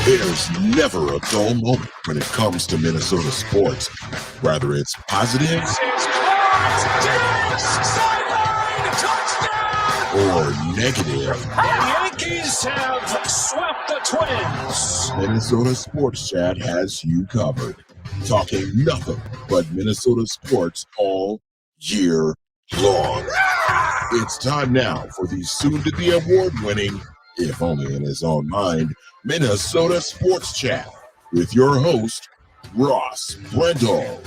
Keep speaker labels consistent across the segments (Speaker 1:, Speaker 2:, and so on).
Speaker 1: There's never a dull moment when it comes to Minnesota sports. Whether it's positive or negative.
Speaker 2: The Yankees have swept the Twins.
Speaker 1: Minnesota Sports Chat has you covered. Talking nothing but Minnesota sports all year long. It's time now for the soon-to-be award-winning, if only in his own mind, Minnesota Sports Chat with your host, Ross Brendel.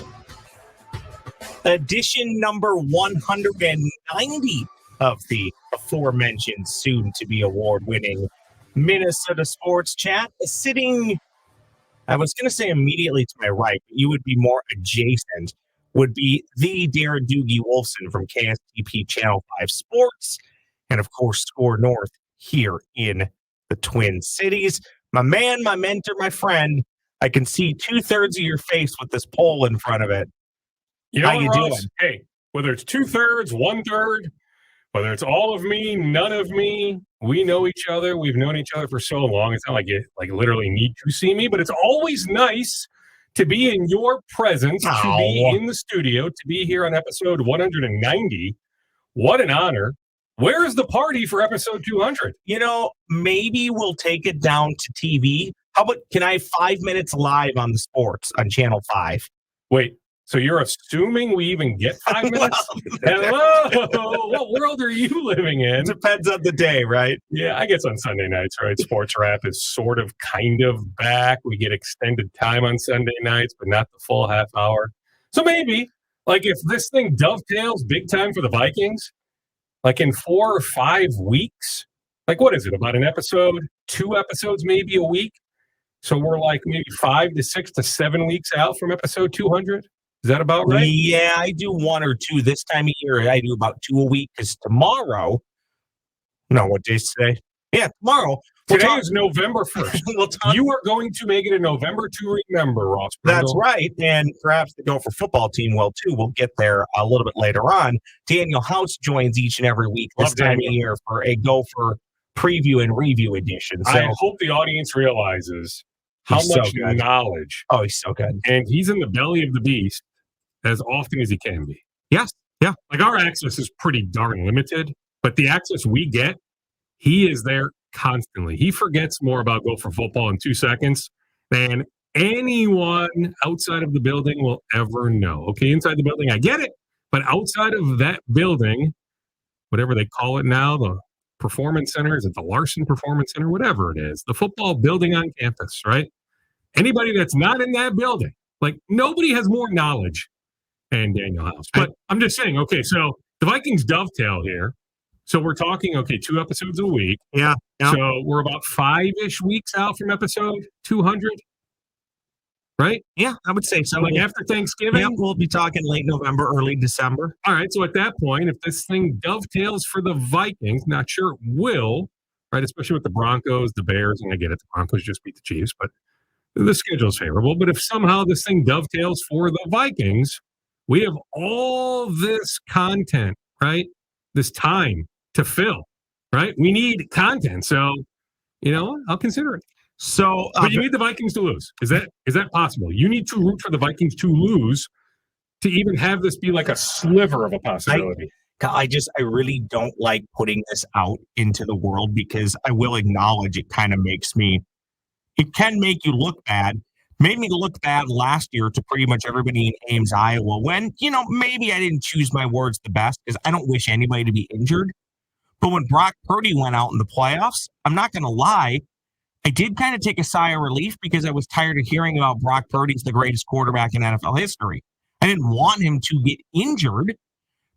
Speaker 3: Edition number 190 of the aforementioned soon-to-be award-winning Minnesota Sports Chat. Sitting, I was going to say immediately to my right, but you would be more adjacent, would be the Darren Doogie Wolfson from KSTP Channel 5 Sports, and of course, SKOR North here in the Twin Cities. My man, my mentor, my friend, I can see 2/3 of your face with this poll in front of it.
Speaker 4: You know
Speaker 3: How you
Speaker 4: Ross?
Speaker 3: doing?
Speaker 4: Hey, whether it's 2/3, 1/3, whether it's all of me, none of me, we know each other. We've known each other for so long. It's not like you literally need to see me, but it's always nice to be in your presence, to be in the studio, to be here on episode 190. What an honor. Where is the party for episode 200?
Speaker 3: You know, maybe we'll take it down to TV. How about, can I have 5 minutes live on the sports on Channel 5?
Speaker 4: Wait, so you're assuming we even get 5 minutes? Hello, what world are you living in?
Speaker 3: Depends on the day, right?
Speaker 4: Yeah, I guess on Sunday nights, right? Sports Wrap is sort of kind of back. We get extended time on Sunday nights, but not the full half hour. So maybe, if this thing dovetails big time for the Vikings, in 4 or 5 weeks, what is it, about an episode, 2 episodes maybe a week? So we're maybe 5 to 6 to 7 weeks out from episode 200? Is that about right?
Speaker 3: Yeah, I do 1 or 2 this time of year. I do about 2 a week because tomorrow, what day is today? Yeah, tomorrow.
Speaker 4: Today is November 1st. You are going to make it a November to remember, Ross Brendel.
Speaker 3: That's right. And perhaps the Gopher football team will too. We'll get there a little bit later on. Daniel House joins each and every week this time of year for a Gopher preview and review edition. So
Speaker 4: I hope the audience realizes how much knowledge.
Speaker 3: Oh, he's so good.
Speaker 4: And he's in the belly of the beast as often as he can be.
Speaker 3: Yes. Yeah.
Speaker 4: Our access is pretty darn limited, but the access we get, he is there constantly. He forgets more about Gopher football in 2 seconds than anyone outside of the building will ever know. Okay, inside the building, I get it. But outside of that building, whatever they call it now, the Performance Center, is it the Larson Performance Center? Whatever it is, the football building on campus, right? Anybody that's not in that building, nobody has more knowledge than Daniel House. But I'm just saying, okay, so the Vikings dovetail here. So we're talking, 2 episodes a week.
Speaker 3: Yeah.
Speaker 4: So we're about 5-ish weeks out from episode 200, right?
Speaker 3: Yeah, I would say so.
Speaker 4: After Thanksgiving?
Speaker 3: Yeah, we'll be talking late November, early December.
Speaker 4: All right, so at that point, if this thing dovetails for the Vikings, not sure it will, right, especially with the Broncos, the Bears, and I get it, the Broncos just beat the Chiefs, but the schedule is favorable. But if somehow this thing dovetails for the Vikings, we have all this content, right, this time to fill, right? We need content. So, I'll consider it.
Speaker 3: So,
Speaker 4: but you need the Vikings to lose. Is that possible? You need to root for the Vikings to lose to even have this be a sliver of a possibility.
Speaker 3: I really don't like putting this out into the world because I will acknowledge it kind of it can make you look bad. Made me look bad last year to pretty much everybody in Ames, Iowa, when, maybe I didn't choose my words the best because I don't wish anybody to be injured. But when Brock Purdy went out in the playoffs, I'm not going to lie, I did kind of take a sigh of relief because I was tired of hearing about Brock Purdy's the greatest quarterback in NFL history. I didn't want him to get injured,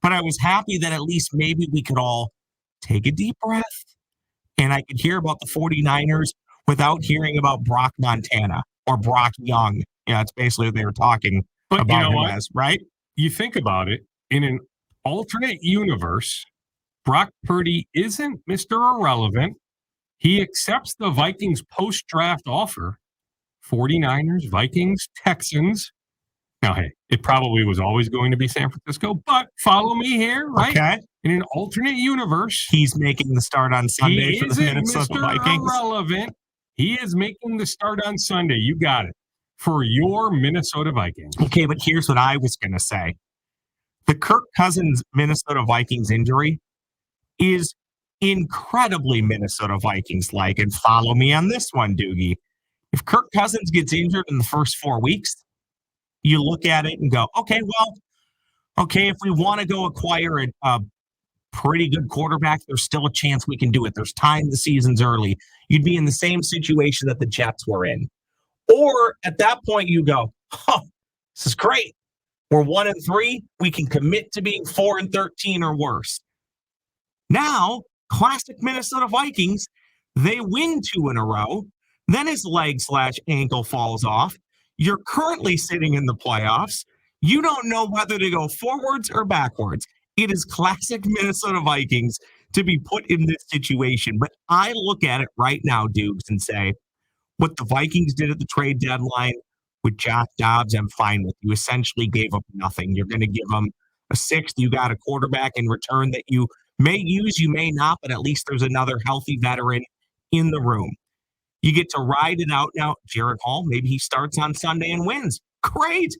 Speaker 3: but I was happy that at least maybe we could all take a deep breath and I could hear about the 49ers without hearing about Brock Montana or Brock Young. Yeah, it's basically what they were talking about him as, right?
Speaker 4: You think about it, in an alternate universe, Brock Purdy isn't Mr. Irrelevant. He accepts the Vikings post-draft offer. 49ers, Vikings, Texans. Now, hey, it probably was always going to be San Francisco, but follow me here, right?
Speaker 3: Okay.
Speaker 4: In an alternate universe,
Speaker 3: he's making the start on Sunday for the Minnesota
Speaker 4: Mr.
Speaker 3: Vikings.
Speaker 4: Irrelevant. He is making the start on Sunday. You got it. For your Minnesota Vikings.
Speaker 3: Okay, but here's what I was going to say. The Kirk Cousins Minnesota Vikings injury is incredibly Minnesota Vikings-like. And follow me on this one, Doogie. If Kirk Cousins gets injured in the first 4 weeks, you look at it and go, okay, if we want to go acquire a pretty good quarterback, there's still a chance we can do it. There's time, the season's early. You'd be in the same situation that the Jets were in. Or at that point, you go, this is great. We're 1-3. We can commit to being 4-13 or worse. Now, classic Minnesota Vikings, they win 2 in a row. Then his leg/ankle falls off. You're currently sitting in the playoffs. You don't know whether to go forwards or backwards. It is classic Minnesota Vikings to be put in this situation. But I look at it right now, Dukes, and say, what the Vikings did at the trade deadline with Josh Dobbs, I'm fine with. You essentially gave up nothing. You're going to give them a 6th. You got a quarterback in return that you may use, you may not, but at least there's another healthy veteran in the room. You get to ride it out now. Jaren Hall, maybe he starts on Sunday and wins. Great.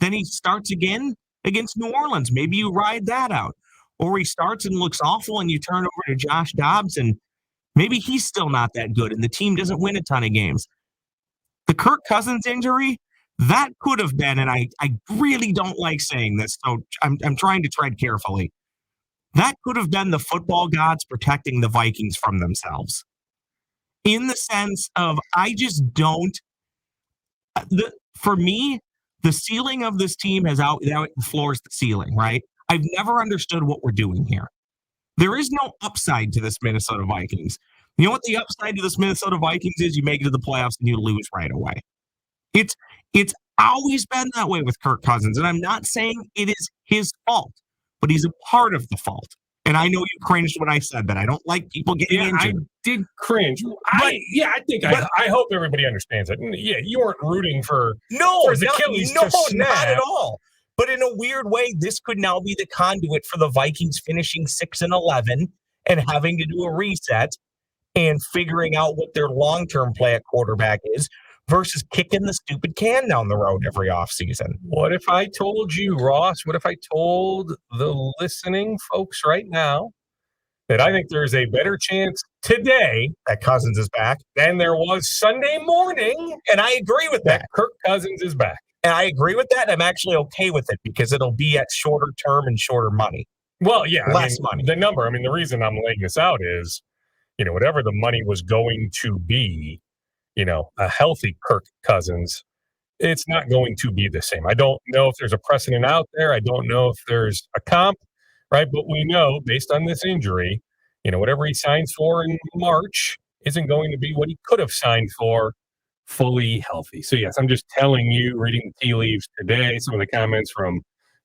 Speaker 3: Then he starts again against New Orleans. Maybe you ride that out. Or he starts and looks awful and you turn over to Josh Dobbs and maybe he's still not that good and the team doesn't win a ton of games. The Kirk Cousins injury, that could have been, and I really don't like saying this, so I'm trying to tread carefully. That could have been the football gods protecting the Vikings from themselves. In the sense of, I just don't, for me, the ceiling of this team has out the floor is the ceiling, right? I've never understood what we're doing here. There is no upside to this Minnesota Vikings. You know what the upside to this Minnesota Vikings is? You make it to the playoffs and you lose right away. It's always been that way with Kirk Cousins, and I'm not saying it is his fault, but he's a part of the fault. And I know you cringed when I said that. I don't like people getting injured.
Speaker 4: I did cringe. I hope everybody understands it. Yeah, you weren't rooting for his Achilles to snap.
Speaker 3: Not at all. But in a weird way, this could now be the conduit for the Vikings finishing 6-11 and having to do a reset and figuring out what their long-term play at quarterback is versus kicking the stupid can down the road every offseason.
Speaker 4: What if I told you, Ross, what if I told the listening folks right now that I think there's a better chance today
Speaker 3: that Cousins is back
Speaker 4: than there was Sunday morning?
Speaker 3: And I agree with that.
Speaker 4: Kirk Cousins is back.
Speaker 3: And I agree with that. I'm actually okay with it because it'll be at shorter term and shorter money.
Speaker 4: Well, yeah.
Speaker 3: Less money.
Speaker 4: The reason I'm laying this out is, whatever the money was going to be, a healthy Kirk Cousins, it's not going to be the same. I don't know if there's a precedent out there. I don't know if there's a comp, right? But we know based on this injury, whatever he signs for in March isn't going to be what he could have signed for fully healthy. So yes, I'm just telling you, reading the tea leaves today, some of the comments from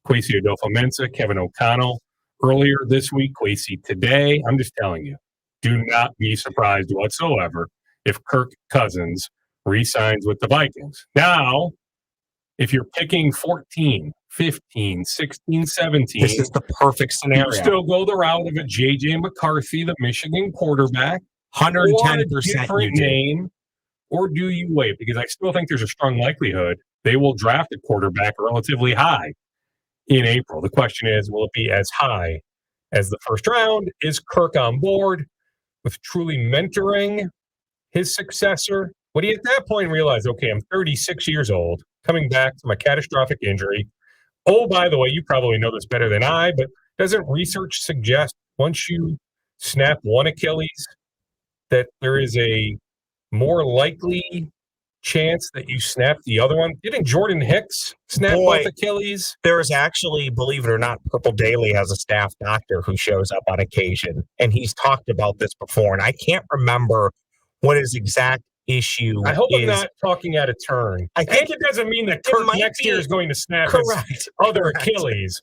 Speaker 4: Kwesi Adolfo-Mensah, Kevin O'Connell earlier this week, Kwesi today. I'm just telling you, do not be surprised whatsoever if Kirk Cousins re-signs with the Vikings. Now, if you're picking 14, 15, 16, 17.
Speaker 3: This is the perfect scenario.
Speaker 4: You still go the route of a J.J. McCarthy, the Michigan quarterback.
Speaker 3: 110%
Speaker 4: different name. Or do you wait? Because I still think there's a strong likelihood they will draft a quarterback relatively high in April. The question is, will it be as high as the first round? Is Kirk on board with truly mentoring his successor? Would he at that point realize, okay, I'm 36 years old, coming back from a catastrophic injury. Oh, by the way, you probably know this better than I, but doesn't research suggest once you snap one Achilles that there is a more likely chance that you snap the other one? Didn't Jordan Hicks snap both Achilles?
Speaker 3: There's actually, believe it or not, Purple Daily has a staff doctor who shows up on occasion, and he's talked about this before, and I can't remember what his exact issue
Speaker 4: I hope
Speaker 3: is.
Speaker 4: I'm not talking out of turn. I think it doesn't mean that Kirk next year is going to snap his other Achilles,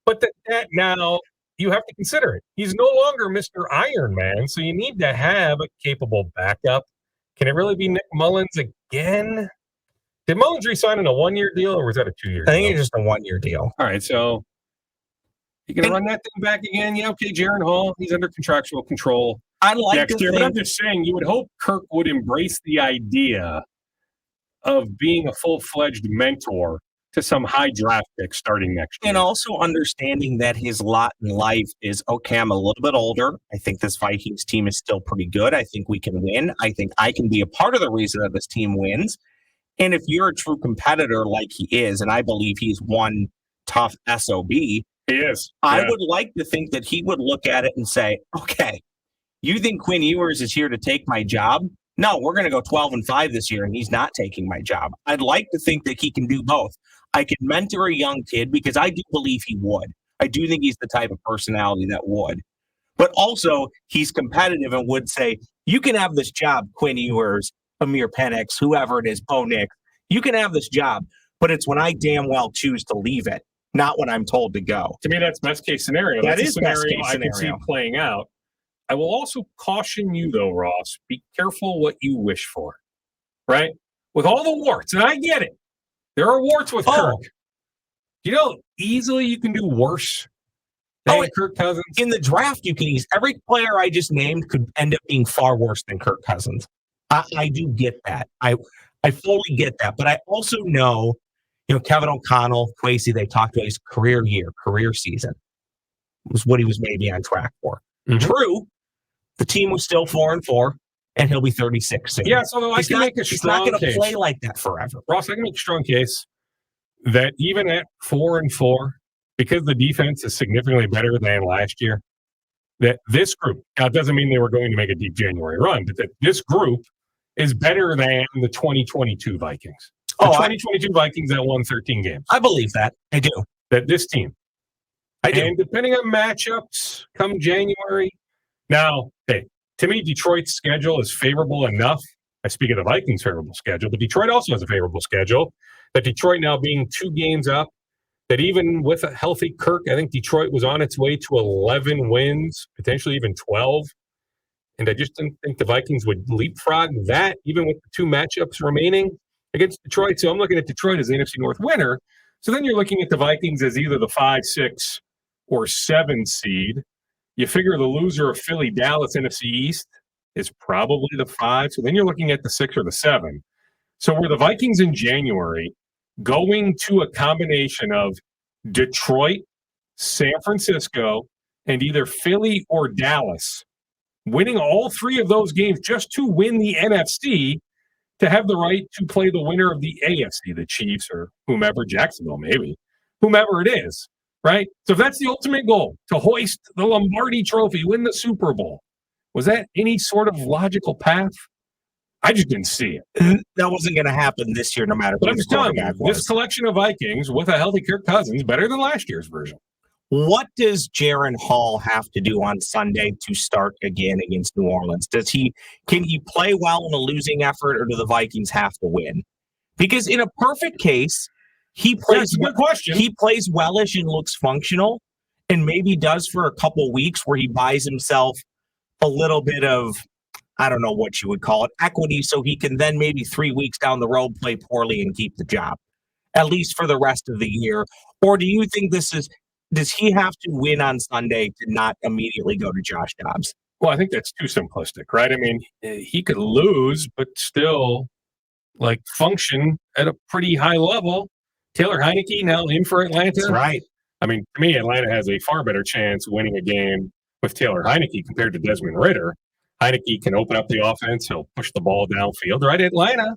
Speaker 4: but that now you have to consider it. He's no longer Mr. Iron Man, so you need to have a capable backup. Can it really be Nick Mullins again? Did Mullins resign on a 1-year deal, or was that a 2-year deal?
Speaker 3: I think it's just a 1-year deal.
Speaker 4: All right, so you going to run that thing back again? Yeah, okay, Jaren Hall, he's under contractual control.
Speaker 3: I'd like
Speaker 4: next
Speaker 3: to
Speaker 4: year.
Speaker 3: think,
Speaker 4: But I'm just saying, you would hope Kirk would embrace the idea of being a full-fledged mentor to some high draft pick starting next year.
Speaker 3: and also understanding that his lot in life is, okay, I'm a little bit older. I think this Vikings team is still pretty good. I think we can win. I think I can be a part of the reason that this team wins. And if you're a true competitor like he is, and I believe he's one tough SOB,
Speaker 4: He is.
Speaker 3: I
Speaker 4: Yeah.
Speaker 3: would like to think that he would look at it and say, okay, you think Quinn Ewers is here to take my job? No, we're going to go 12-5 this year, and he's not taking my job. I'd like to think that he can do both. I can mentor a young kid because I do believe he would. I do think he's the type of personality that would. But also, he's competitive and would say, you can have this job, Quinn Ewers, Amir Penix, whoever it is, Bo Nix. You can have this job, but it's when I damn well choose to leave it, not when I'm told to go.
Speaker 4: To me, that's best case scenario.
Speaker 3: That
Speaker 4: That's
Speaker 3: is
Speaker 4: a
Speaker 3: best
Speaker 4: scenario
Speaker 3: case
Speaker 4: I can see
Speaker 3: scenario.
Speaker 4: playing out. I will also caution you, though, Ross, be careful what you wish for, right? With all the warts, and I get it. There are warts with Kirk. You know, easily you can do worse than Kirk Cousins.
Speaker 3: In the draft, you can use every player I just named could end up being far worse than Kirk Cousins. I do get that. I fully get that. But I also know, Kevin O'Connell, Kwesi, they talked about his career season was what he was maybe on track for.
Speaker 4: Mhm.
Speaker 3: True. The team was still 4-4, and he'll be 36 soon.
Speaker 4: Yeah, so I can make a
Speaker 3: He's
Speaker 4: strong
Speaker 3: not going to
Speaker 4: case.
Speaker 3: play like that forever.
Speaker 4: Ross, I can make a strong case that even at 4-4, because the defense is significantly better than last year, that this group, now it doesn't mean they were going to make a deep January run, but that this group is better than the 2022 Vikings. The 2022 Vikings that won 13 games.
Speaker 3: I believe that. I do.
Speaker 4: That this team.
Speaker 3: I do.
Speaker 4: And depending on matchups come January. Now, hey, to me, Detroit's schedule is favorable enough. I speak of the Vikings' favorable schedule, but Detroit also has a favorable schedule. That Detroit now being 2 games up, that even with a healthy Kirk, I think Detroit was on its way to 11 wins, potentially even 12. And I just didn't think the Vikings would leapfrog that, even with the 2 matchups remaining against Detroit. So I'm looking at Detroit as the NFC North winner. So then you're looking at the Vikings as either the 5, 6, or 7 seed. You figure the loser of Philly, Dallas, NFC East is probably the 5. So then you're looking at the 6 or the 7. So were the Vikings in January going to a combination of Detroit, San Francisco, and either Philly or Dallas, winning all 3 of those games just to win the NFC, to have the right to play the winner of the AFC, the Chiefs or whomever, Jacksonville maybe, whomever it is, right? So if that's the ultimate goal, to hoist the Lombardi Trophy, win the Super Bowl, was that any sort of logical path? I just didn't see it.
Speaker 3: That wasn't going to happen this year, no matter
Speaker 4: But
Speaker 3: who
Speaker 4: I'm
Speaker 3: the
Speaker 4: just telling you,
Speaker 3: quarterback
Speaker 4: this
Speaker 3: was.
Speaker 4: collection of Vikings with a healthy Kirk Cousins better than last year's version.
Speaker 3: What does Jaren Hall have to do on Sunday to start again against New Orleans? Can he play well in a losing effort, or do the Vikings have to win? Because in a perfect case, he plays.
Speaker 4: That's a good question.
Speaker 3: He plays wellish and looks functional, and maybe does for a couple weeks where he buys himself a little bit of, I don't know what you would call it, equity, so he can then maybe 3 weeks down the road play poorly and keep the job, at least for the rest of the year. Or do you think does he have to win on Sunday to not immediately go to Josh Dobbs?
Speaker 4: Well, I think that's too simplistic, right? I mean, he could lose, but still function at a pretty high level. Taylor Heineke now in for Atlanta.
Speaker 3: That's right.
Speaker 4: I mean, to me, Atlanta has a far better chance of winning a game with Taylor Heineke compared to Desmond Ridder. Heineke can open up the offense. He'll push the ball downfield, right? Atlanta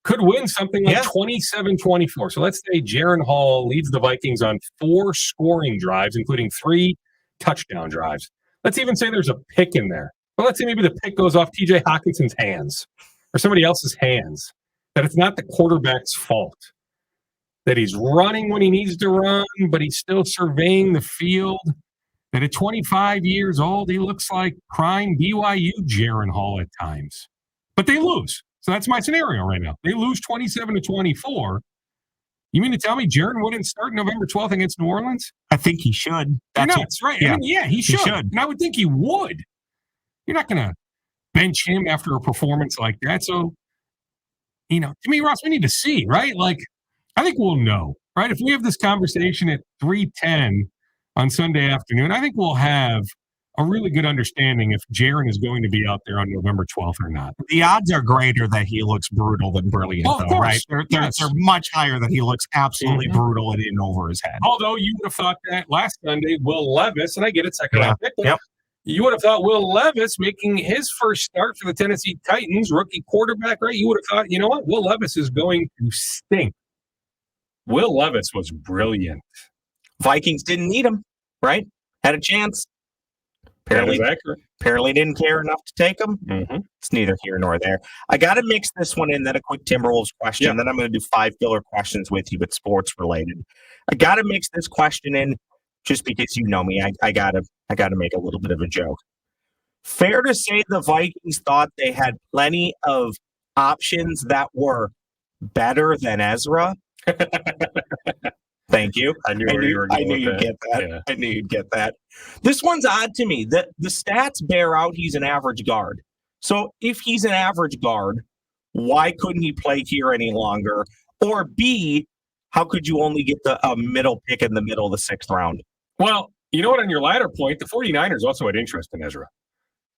Speaker 4: could win something like 27-24. So let's say Jaren Hall leads the Vikings on 4 scoring drives, including 3 touchdown drives. Let's even say there's a pick in there. But let's say maybe the pick goes off TJ Hawkinson's hands or somebody else's hands, that it's not the quarterback's fault, that he's running when he needs to run, but he's still surveying the field, that at 25 years old, he looks like prime BYU Jaren Hall at times. But they lose. So that's my scenario right now. They lose 27-24. You mean to tell me Jaren wouldn't start November 12th against New Orleans?
Speaker 3: I think he should.
Speaker 4: You're nuts, right?
Speaker 3: Yeah.
Speaker 4: I mean, he should. And I would think he would. You're not going to bench him after a performance like that. So, to me, Ross, we need to see, right? I think we'll know, right? If we have this conversation at 3:10 on Sunday afternoon, I think we'll have a really good understanding if Jaren is going to be out there on November 12th or not.
Speaker 3: The odds are greater that he looks brutal than brilliant,
Speaker 4: Oh, of
Speaker 3: though,
Speaker 4: course.
Speaker 3: right? They're much higher that he looks absolutely brutal and in over his head.
Speaker 4: Although you would have thought that last Sunday, Will Levis, and I get it, second round pick, but
Speaker 3: Yep.
Speaker 4: you would have thought Will Levis making his first start for the Tennessee Titans, rookie quarterback, right? You would have thought, you know what? Will Levis is going to stink. Will Levis was brilliant.
Speaker 3: Vikings didn't need him, right? Had a chance.
Speaker 4: That is accurate.
Speaker 3: Apparently didn't care enough to take him.
Speaker 4: Mm-hmm.
Speaker 3: It's neither here nor there. I got to mix this one in, then a quick Timberwolves question.
Speaker 4: Yeah.
Speaker 3: Then I'm going to do 5 filler questions with you, but sports related. I got to mix this question in just because you know me. I got to make a little bit of a joke. Fair to say the Vikings thought they had plenty of options that were better than Ezra? Thank you.
Speaker 4: I knew you'd
Speaker 3: get that.
Speaker 4: Yeah.
Speaker 3: I knew you'd get that. This one's odd to me. The stats bear out he's an average guard. So if he's an average guard, why couldn't he play here any longer? Or B, how could you only get a middle pick in the middle of the 6th round?
Speaker 4: Well, you know what? On your latter point, the 49ers also had interest in Ezra.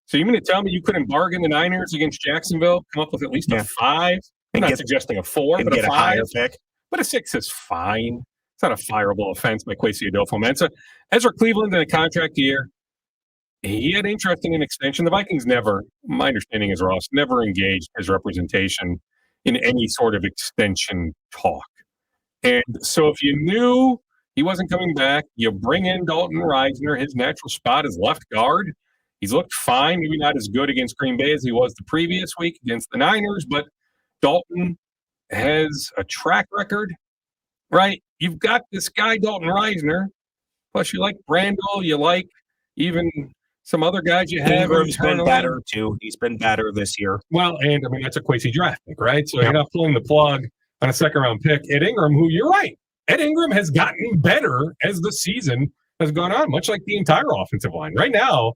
Speaker 4: So you mean to tell me you couldn't bargain the Niners against Jacksonville, come up with at least a 5? I'm not suggesting a 4, but
Speaker 3: get
Speaker 4: a 5.
Speaker 3: Higher pick.
Speaker 4: But a 6 is fine. It's not a fireable offense by Kwesi Adolfo-Mensah. Ezra Cleveland in a contract year, he had interest in an extension. The Vikings never, my understanding is Ross, never engaged his representation in any sort of extension talk. And so if you knew he wasn't coming back, you bring in Dalton Reisner. His natural spot is left guard. He's looked fine, maybe not as good against Green Bay as he was the previous week against the Niners, but Dalton has a track record, right? You've got this guy, Dalton Reisner, plus you like Brandel, you like even some other guys you have.
Speaker 3: Ingram's been better, too. He's been better this year.
Speaker 4: Well, and I mean, that's a Kwesi draft pick, right? So you're not pulling the plug on a second-round pick. Ed Ingram, who you're right, Ed Ingram has gotten better as the season has gone on, much like the entire offensive line. Right now,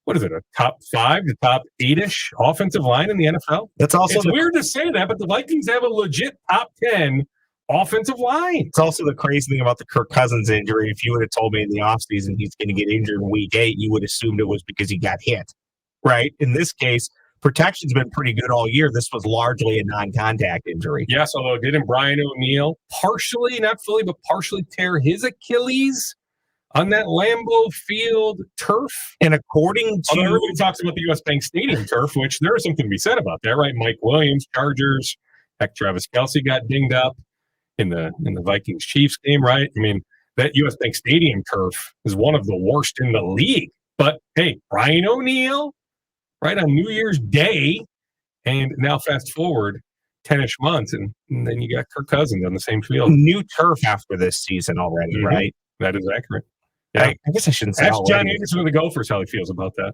Speaker 4: what is it, a top 5 to top 8-ish offensive line in the NFL?
Speaker 3: That's also
Speaker 4: it's weird to say that, but the Vikings have a legit top 10 offensive line.
Speaker 3: It's also the crazy thing about the Kirk Cousins injury. If you would have told me in the offseason he's going to get injured in week 8, you would have assumed it was because he got hit, right? In this case, protection's been pretty good all year. This was largely a non-contact injury.
Speaker 4: Yes, although didn't Brian O'Neill partially, not fully, but partially tear his Achilles on that Lambeau Field turf?
Speaker 3: And according to...
Speaker 4: Everybody talks about the U.S. Bank Stadium turf, which there is something to be said about that, right? Mike Williams, Chargers, heck, Travis Kelce got dinged up in the Vikings-Chiefs game, right? I mean, that U.S. Bank Stadium turf is one of the worst in the league. But, hey, Brian O'Neill, right, on New Year's Day, and now fast forward 10-ish months, and then you got Kirk Cousins on the same field.
Speaker 3: New turf after this season already, right?
Speaker 4: That is accurate. Yeah.
Speaker 3: I guess I shouldn't say
Speaker 4: Ask John Anderson of the Gophers how he feels about that.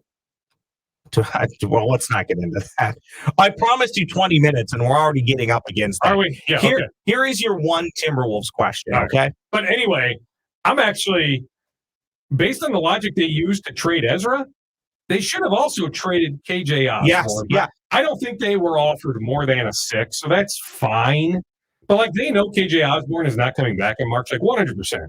Speaker 3: Well, let's not get into that. I promised you 20 minutes, and we're already getting up against that.
Speaker 4: Are we? Yeah,
Speaker 3: Here is your one Timberwolves question, okay?
Speaker 4: But anyway, I'm actually, based on the logic they used to trade Ezra, they should have also traded KJ Osborne.
Speaker 3: Yes,
Speaker 4: I don't think they were offered more than a 6, so that's fine. But, like, they know KJ Osborne is not coming back in March, like 100%.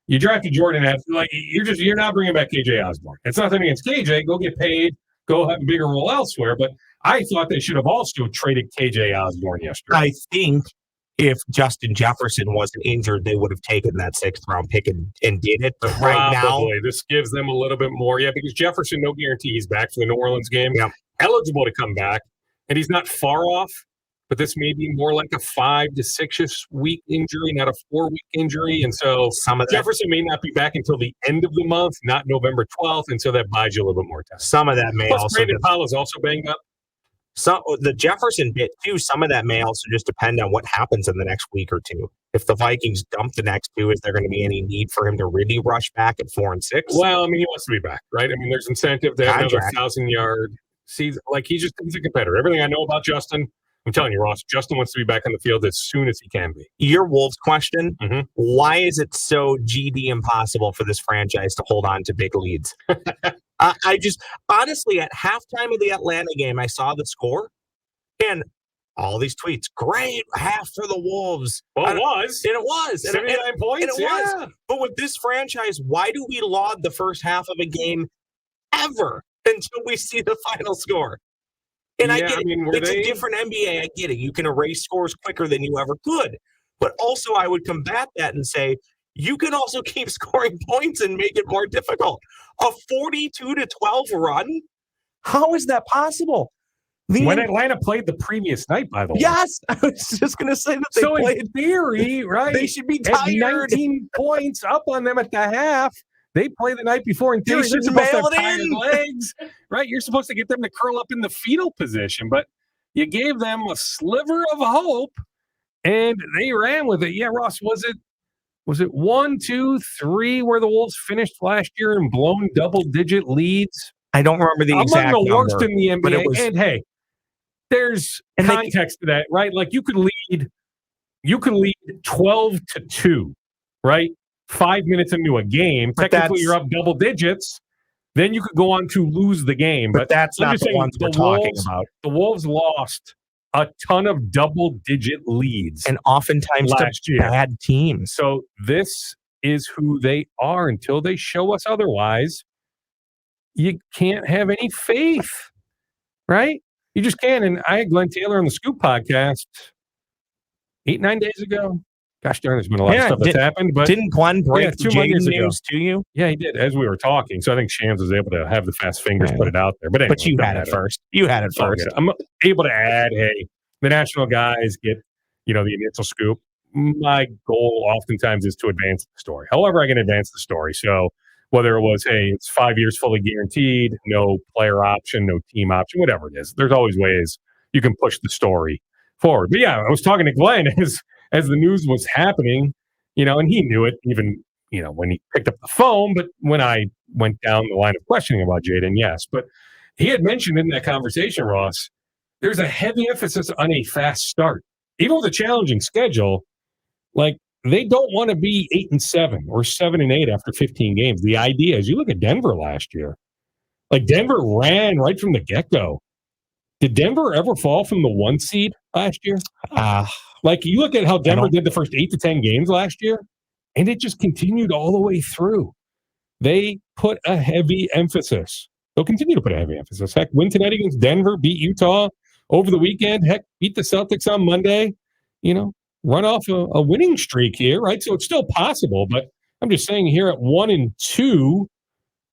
Speaker 4: You drafted Jordan F. Like, you're not bringing back KJ Osborne. It's nothing against KJ. Go get paid. Go have a bigger role elsewhere. But I thought they should have also traded KJ Osborne yesterday.
Speaker 3: I think if Justin Jefferson wasn't injured, they would have taken that 6th round pick and did it. But right now,
Speaker 4: this gives them a little bit more. Yeah, because Jefferson, no guarantee he's back for the New Orleans game.
Speaker 3: Yeah.
Speaker 4: Eligible to come back. And he's not far off. But this may be more like a 5 to 6 week injury, not a 4-week injury. And so Jefferson may not be back until the end of the month, not November 12th. And so that buys you a little bit more time.
Speaker 3: Some of that may
Speaker 4: Plus,
Speaker 3: also.
Speaker 4: Brandon Powell is also banged up.
Speaker 3: The Jefferson bit, too, some of that may also just depend on what happens in the next week or two. If the Vikings dump the next 2, is there going to be any need for him to really rush back at 4 and 6?
Speaker 4: Well, I mean, he wants to be back, right? I mean, there's incentive to have another 1,000-yard season. Like, he's a competitor. Everything I know about Justin, I'm telling you, Ross, Justin wants to be back on the field as soon as he can be.
Speaker 3: Your Wolves question, why is it so GD impossible for this franchise to hold on to big leads? I just, honestly, at halftime of the Atlanta game, I saw the score, and all these tweets, great half for the Wolves.
Speaker 4: Well, it was.
Speaker 3: And it was.
Speaker 4: 79 points,
Speaker 3: and it was. But with this franchise, why do we laud the first half of a game ever until we see the final score. And I get it. It's a different NBA. I get it. You can erase scores quicker than you ever could. But also, I would combat that and say, you can also keep scoring points and make it more difficult. A 42-12 run? How is that possible?
Speaker 4: When Atlanta played the previous night, by the way.
Speaker 3: Yes, I was just going to say that they played.
Speaker 4: In theory, right?
Speaker 3: They should be tired.
Speaker 4: 19 points up on them at the half. They play the night before. In theory, they're supposed to have tired legs, right? You're supposed to get them to curl up in the fetal position, but you gave them a sliver of hope, and they ran with it. Yeah, Ross, was it 1, 2, 3 where the Wolves finished last year and blown double-digit leads?
Speaker 3: I don't remember the exact number.
Speaker 4: Among the worst in the NBA. And hey, there's context to that, right? Like you could lead 12-2, right? 5 minutes into a game. Technically, you're up double digits. Then you could go on to lose the game. But
Speaker 3: that's not the ones we're talking about.
Speaker 4: The Wolves lost a ton of double-digit leads.
Speaker 3: And oftentimes
Speaker 4: last year.
Speaker 3: Bad teams.
Speaker 4: So this is who they are until they show us otherwise. You can't have any faith, right? You just can't. And I had Glenn Taylor on the Scoop podcast 8-9 days ago. Gosh darn, there's been a lot of stuff that's happened. But
Speaker 3: didn't Glenn break the Jaden news to you?
Speaker 4: Yeah, he did, as we were talking. So I think Shams was able to have the fast fingers put it out there. But anyway,
Speaker 3: you had it first. You had it first.
Speaker 4: I'm able to add, hey, the national guys get, the initial scoop. My goal oftentimes is to advance the story. However I can advance the story. So whether it was, hey, it's 5 years fully guaranteed, no player option, no team option, whatever it is, there's always ways you can push the story forward. But yeah, I was talking to Glenn as the news was happening, and he knew it even, when he picked up the phone. But when I went down the line of questioning about Jaden, yes. But he had mentioned in that conversation, Ross, there's a heavy emphasis on a fast start. Even with a challenging schedule, like they don't want to be 8-7 or 7-8 after 15 games. The idea is you look at Denver last year. Like Denver ran right from the get-go. Did Denver ever fall from the 1 seed last year? Like you look at how Denver did the first 8 to 10 games last year, and it just continued all the way through. They put a heavy emphasis. They'll continue to put a heavy emphasis. Heck, win tonight against Denver, beat Utah over the weekend. Heck, beat the Celtics on Monday. Run off a winning streak here, right? So it's still possible, but I'm just saying here at 1-2,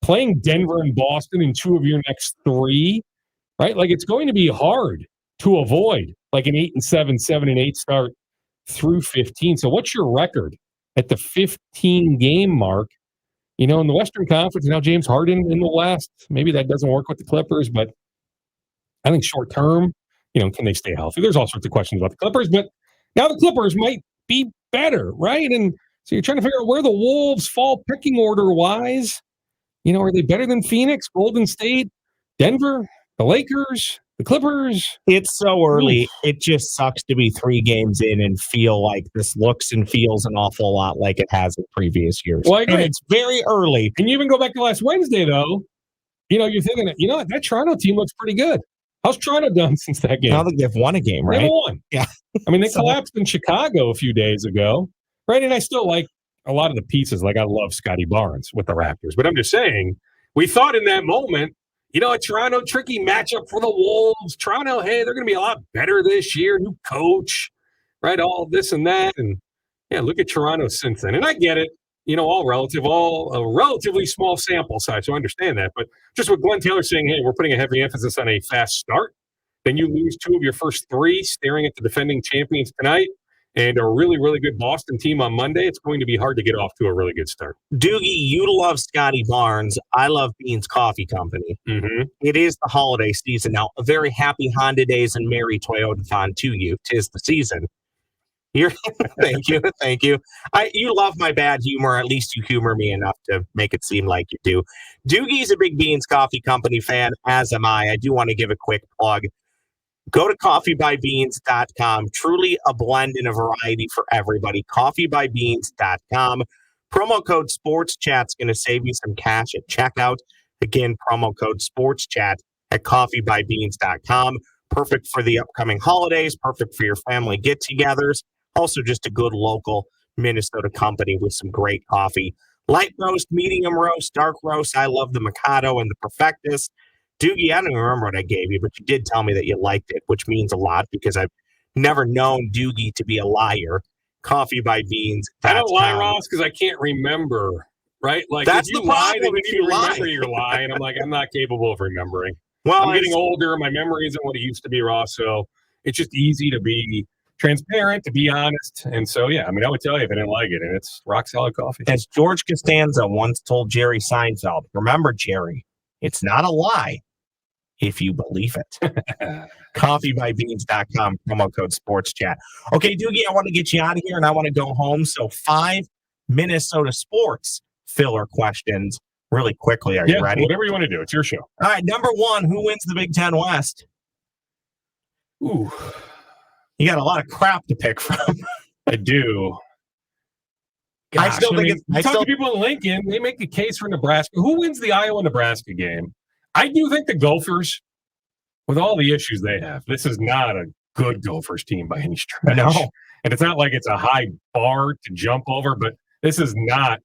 Speaker 4: playing Denver and Boston in 2 of your next 3, right? Like it's going to be hard to avoid like an 8-7, 7-8 start through 15. So what's your record at the 15 game mark? In the Western Conference, now James Harden in the West. Maybe that doesn't work with the Clippers, but I think short term, can they stay healthy? There's all sorts of questions about the Clippers, but now the Clippers might be better, right? And so you're trying to figure out where the Wolves fall pecking order wise. Are they better than Phoenix, Golden State, Denver, the Lakers, the Clippers?
Speaker 3: It's so early. It just sucks to be 3 games in and feel like this looks and feels an awful lot like it has in previous years.
Speaker 4: Well, I agree.
Speaker 3: And it's very early.
Speaker 4: And you even go back to last Wednesday, though. You're thinking, that Toronto team looks pretty good. How's Toronto done since that game?
Speaker 3: I don't think they've won a game, right?
Speaker 4: They won.
Speaker 3: Yeah.
Speaker 4: I mean, they collapsed in Chicago a few days ago, right? And I still like a lot of the pieces. Like, I love Scotty Barnes with the Raptors. But I'm just saying, we thought in that moment, a Toronto tricky matchup for the Wolves. Toronto, hey, they're going to be a lot better this year. New coach, right? All this and that. And, yeah, look at Toronto since then. And I get it. All a relatively small sample size, so I understand that. But just with Glenn Taylor saying, hey, we're putting a heavy emphasis on a fast start, then you lose 2 of your first 3, staring at the defending champions tonight, and a really, really good Boston team on Monday. It's going to be hard to get off to a really good start.
Speaker 3: Doogie, you love Scotty Barnes. I love Beans Coffee Company.
Speaker 4: Mm-hmm.
Speaker 3: It is the holiday season now. A very happy Honda Days and Merry Toyotathon to you. 'Tis the season. Thank you. You love my bad humor. At least you humor me enough to make it seem like you do. Doogie's a big Beans Coffee Company fan, as am I. I do want to give a quick plug. Go to coffeebybeans.com. Truly a blend and a variety for everybody. Coffeebybeans.com. Promo code SportsChat's going to save you some cash at checkout. Again, promo code SportsChat at coffeebybeans.com. Perfect for the upcoming holidays. Perfect for your family get-togethers. Also, just a good local Minnesota company with some great coffee. Light roast, medium roast, dark roast. I love the Mikado and the Perfectus. Doogie, I don't even remember what I gave you, but you did tell me that you liked it, which means a lot because I've never known Doogie to be a liar. Coffee by Beans.
Speaker 4: I don't lie, Ross, because I can't remember. Right? Like,
Speaker 3: that's
Speaker 4: if you
Speaker 3: the
Speaker 4: lie,
Speaker 3: problem.
Speaker 4: then you
Speaker 3: If
Speaker 4: need
Speaker 3: you
Speaker 4: to
Speaker 3: lie,
Speaker 4: remember you're lying. I'm like, I'm not capable of remembering.
Speaker 3: well,
Speaker 4: I'm getting older. My memory isn't what it used to be, Ross. So it's just easy to be transparent, to be honest. And so, yeah, I mean, I would tell you if I didn't like it, and it's rock solid coffee.
Speaker 3: As George Costanza once told Jerry Seinfeld, remember, Jerry, it's not a lie if you believe it. Coffeebybeans.com, promo code SportsChat. Okay, Doogie, I want to get you out of here and I want to go home. So 5 Minnesota sports filler questions really quickly. Are you ready?
Speaker 4: Whatever you want to do. It's your show.
Speaker 3: All right, number 1, who wins the Big Ten West?
Speaker 4: Ooh.
Speaker 3: You got a lot of crap to pick from.
Speaker 4: I do.
Speaker 3: Gosh, I still think
Speaker 4: talk to people in Lincoln, they make the case for Nebraska. Who wins the Iowa-Nebraska game? I do think the Gophers, with all the issues they have, this is not a good Gophers team by any stretch.
Speaker 3: No.
Speaker 4: And it's not like it's a high bar to jump over, but this is not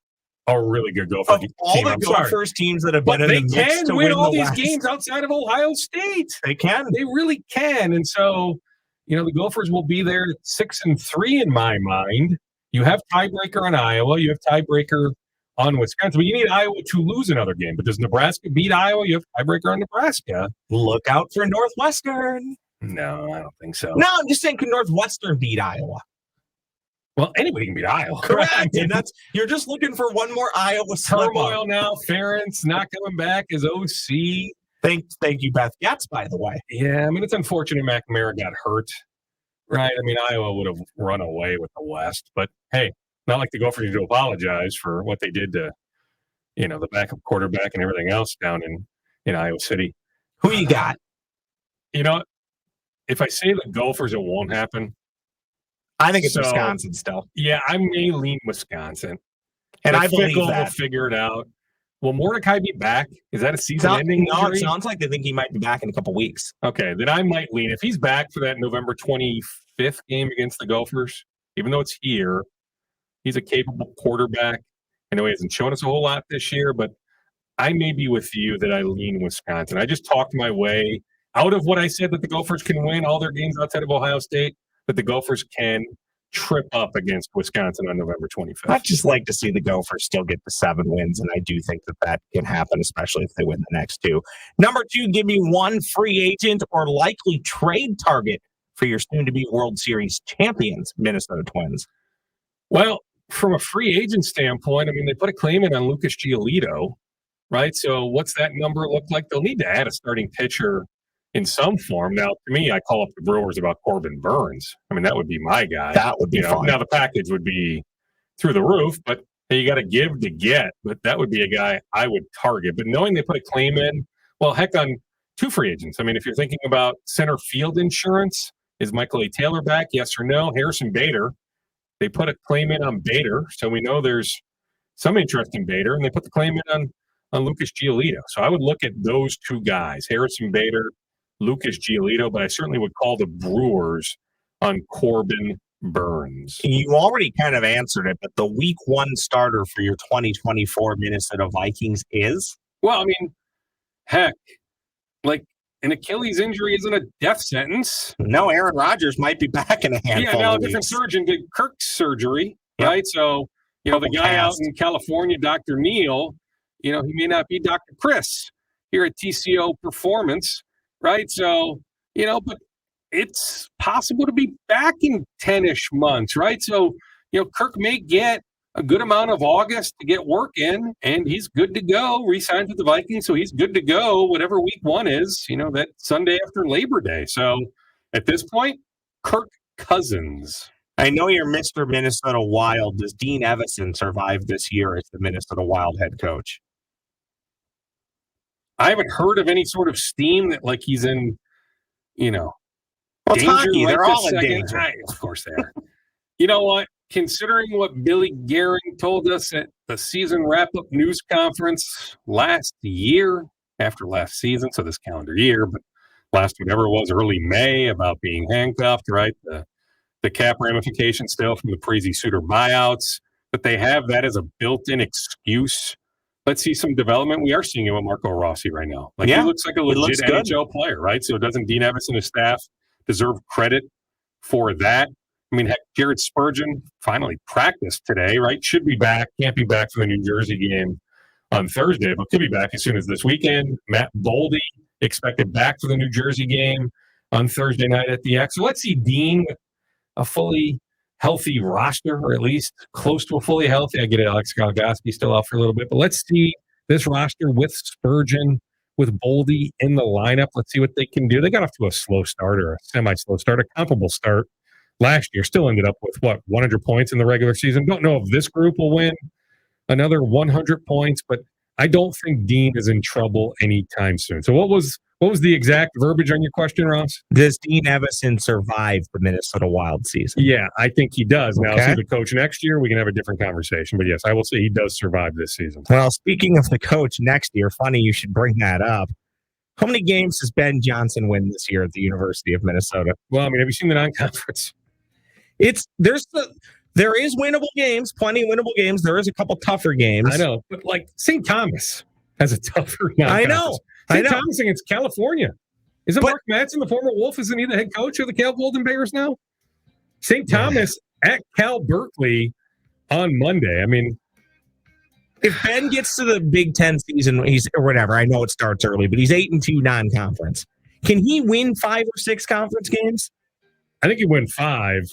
Speaker 4: a really good Gopher team.
Speaker 3: All the Gophers teams that have been in the mix to win the West. They can win
Speaker 4: all these games outside of Ohio State.
Speaker 3: They can.
Speaker 4: They really can. And so, the Gophers will be there at 6-3 in my mind. You have tiebreaker on Iowa. You have tiebreaker on Wisconsin. But you need Iowa to lose another game. But does Nebraska beat Iowa? You have tiebreaker on Nebraska.
Speaker 3: Look out for Northwestern.
Speaker 4: No, I don't think so.
Speaker 3: No, I'm just saying, can Northwestern beat Iowa?
Speaker 4: Well, anybody can beat Iowa.
Speaker 3: Correct. And you're just looking for one more Iowa
Speaker 4: turmoil now. Ferentz not coming back as OC.
Speaker 3: Thank you, Beth Getz, by the way.
Speaker 4: Yeah, I mean, it's unfortunate McNamara got hurt, right? I mean, Iowa would have run away with the West. But, hey, not like the Gophers need to apologize for what they did to, the backup quarterback and everything else down in Iowa City.
Speaker 3: Who you got?
Speaker 4: If I say the Gophers, it won't happen.
Speaker 3: I think it's Wisconsin still.
Speaker 4: Yeah, I may lean Wisconsin.
Speaker 3: And I believe
Speaker 4: Fickle
Speaker 3: that.
Speaker 4: will figure it out. Will Mordecai be back? Is that a season-ending injury?
Speaker 3: No, it sounds like they think he might be back in a couple weeks.
Speaker 4: Okay, then I might lean. If he's back for that November 25th game against the Gophers, even though it's here, he's a capable quarterback. I know he hasn't shown us a whole lot this year, but I may be with you that I lean Wisconsin. I just talked my way out of what I said that the Gophers can win all their games outside of Ohio State, that the Gophers can trip up against Wisconsin on November 25th.
Speaker 3: I'd just like to see the Gophers still get the 7 wins, and I do think that can happen, especially if they win the next 2. Number 2, give me one free agent or likely trade target for your soon-to-be World Series champions, Minnesota Twins.
Speaker 4: Well, from a free agent standpoint, I mean, they put a claim in on Lucas Giolito, right? So what's that number look like? They'll need to add a starting pitcher in some form. Now, to me, I call up the Brewers about Corbin Burns. I mean, that would be my guy.
Speaker 3: That would be fun.
Speaker 4: Now, the package would be through the roof, but you got to give to get. But that would be a guy I would target. But knowing they put a claim in, well, heck, on 2 free agents. I mean, if you're thinking about center field insurance, is Michael A. Taylor back? Yes or no? Harrison Bader. They put a claim in on Bader, so we know there's some interest in Bader, and they put the claim in on Lucas Giolito. So I would look at those 2 guys, Harrison Bader, Lucas Giolito, but I certainly would call the Brewers on Corbin Burns.
Speaker 3: You already kind of answered it, but the week 1 starter for your 2024 Minnesota Vikings is?
Speaker 4: Well, I mean, heck, like an Achilles injury isn't a death sentence.
Speaker 3: No, Aaron Rodgers might be back in a handful
Speaker 4: of weeks. A different
Speaker 3: weeks.
Speaker 4: surgeon did Kirk's surgery, right? So, the guy out in California, Dr. Neil, he may not be Dr. Chris here at TCO Performance. Right. So, but it's possible to be back in 10-ish months. Right. So, Kirk may get a good amount of August to get work in, and he's good to go. Re-signed with the Vikings. So he's good to go, whatever week 1 is, that Sunday after Labor Day. So at this point, Kirk Cousins.
Speaker 3: I know you're Mr. Minnesota Wild. Does Dean Evison survive this year as the Minnesota Wild head coach?
Speaker 4: I haven't heard of any sort of steam that like he's in, danger.
Speaker 3: Hockey. They're all in danger.
Speaker 4: Of course they are. You know what? Considering what Billy Gehring told us at the season wrap-up news conference last year, after last season, so this calendar year, but last whatever it was, early May, about being handcuffed, right? The cap ramification still from the Prezi Suter buyouts. that they have that as a built-in excuse. Let's see some development. We are seeing it with Marco Rossi right now. Like, he looks like a legit NHL player, right? So doesn't Dean Evans and his staff deserve credit for that? I mean, heck, Jared Spurgeon finally practiced today, right? Should be back. Can't be back for the New Jersey game on Thursday, but could be back as soon as this weekend. Matt Boldy expected back for the New Jersey game on Thursday night at the X. So let's see Dean with a fully healthy roster, or at least close to a fully healthy. I get it, Alex Galgoski still out for a little bit, but let's see this roster with Spurgeon, with Boldy in the lineup. Let's see what they can do. They got off to a slow start, or a semi-slow start, a comparable start last year. Still ended up with, 100 points in the regular season. Don't know if this group will win another 100 points, but I don't think Dean is in trouble anytime soon. So what was the exact verbiage on your question, Ross?
Speaker 3: Does Dean Evison survive the Minnesota Wild season?
Speaker 4: Yeah, I think he does. Now, if he's the coach next year, we can have a different conversation. But yes, I will say he does survive this season.
Speaker 3: Well, speaking of the coach next year, funny you should bring that up. How many games does Ben Johnson win this year at the University of Minnesota?
Speaker 4: Well, I mean, have you seen the non-conference?
Speaker 3: There is winnable games, plenty of winnable games. There is a couple tougher games.
Speaker 4: I know, but like St. Thomas has a tougher non-conference.
Speaker 3: I know.
Speaker 4: St. Thomas against California. Isn't Mark Madsen the former Wolf? Isn't he the head coach of the Cal Golden Bears now? St. Thomas at Cal Berkeley on Monday. I mean,
Speaker 3: if Ben gets to the Big Ten season, or whatever, I know it starts early, but he's 8-2 non-conference. Can he win 5 or 6 conference games?
Speaker 4: I think he win 5.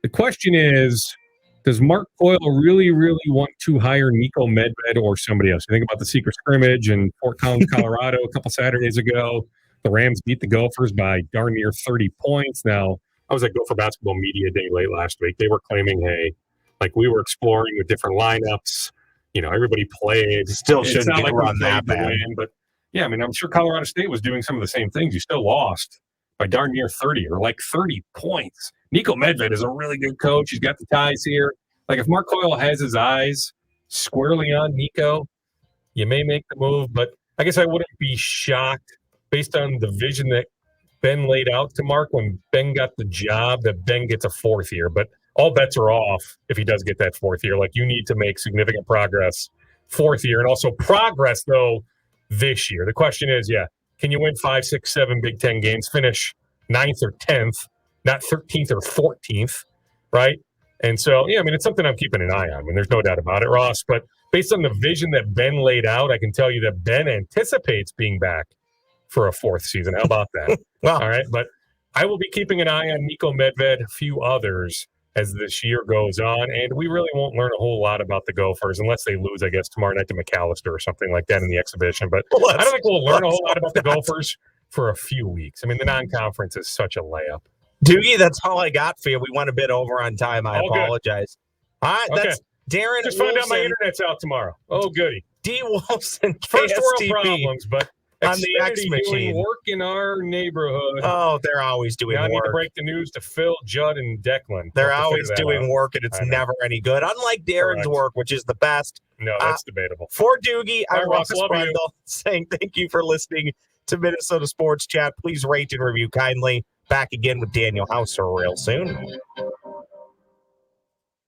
Speaker 4: The question is, does Mark Coyle really, really want to hire Nico Medved or somebody else? You think about the secret scrimmage in Fort Collins, Colorado a couple Saturdays ago. The Rams beat the Gophers by darn near 30 points. Now, I was at Gopher Basketball Media Day late last week. They were claiming, hey, like we were exploring with different lineups. You know, everybody played.
Speaker 3: Still shouldn't get run that bad.
Speaker 4: Win, but yeah, I mean, I'm sure Colorado State was doing some of the same things. You still lost by darn near 30 or like 30 points. Nico Medved is a really good coach. He's got the ties here. Like, if Mark Coyle has his eyes squarely on Nico, you may make the move, but I guess I wouldn't be shocked based on the vision that Ben laid out to Mark when Ben got the job that Ben gets a 4th year. But all bets are off if he does get that 4th year. Like, you need to make significant progress 4th year, and also progress, though, this year. The question is, can you win 5, 6, 7 Big Ten games, finish 9th or 10th, not 13th or 14th, right? And so, I mean, it's something I'm keeping an eye on. I mean, there's no doubt about it, Ross. But based on the vision that Ben laid out, I can tell you that Ben anticipates being back for a 4th season. How about that? All right. But I will be keeping an eye on Nico Medved, a few others, as this year goes on. And we really won't learn a whole lot about the Gophers unless they lose, I guess, tomorrow night to McAllister or something like that in the exhibition. But I don't think we'll learn a whole lot about the Gophers for a few weeks. I mean, the non-conference is such a layup.
Speaker 3: Doogie, that's all I got for you. We went a bit over on time. I apologize.
Speaker 4: Good.
Speaker 3: All right, that's Darren.
Speaker 4: Just found out my internet's out tomorrow. Oh, goody.
Speaker 3: D. Wolfson,
Speaker 4: First
Speaker 3: KSTP,
Speaker 4: world problems, but
Speaker 3: on the X machine.
Speaker 4: Doing work in our neighborhood.
Speaker 3: Oh, they're always doing work.
Speaker 4: I need to break the news to Phil, Judd, and Declan.
Speaker 3: They're always doing work, and it's never any good. Unlike Darren's work, which is the best.
Speaker 4: No, that's debatable.
Speaker 3: For Doogie, I'm Ross
Speaker 4: Brundle
Speaker 3: saying thank you for listening to Minnesota Sports Chat. Please rate and review kindly. Back again with Daniel Hauser real soon.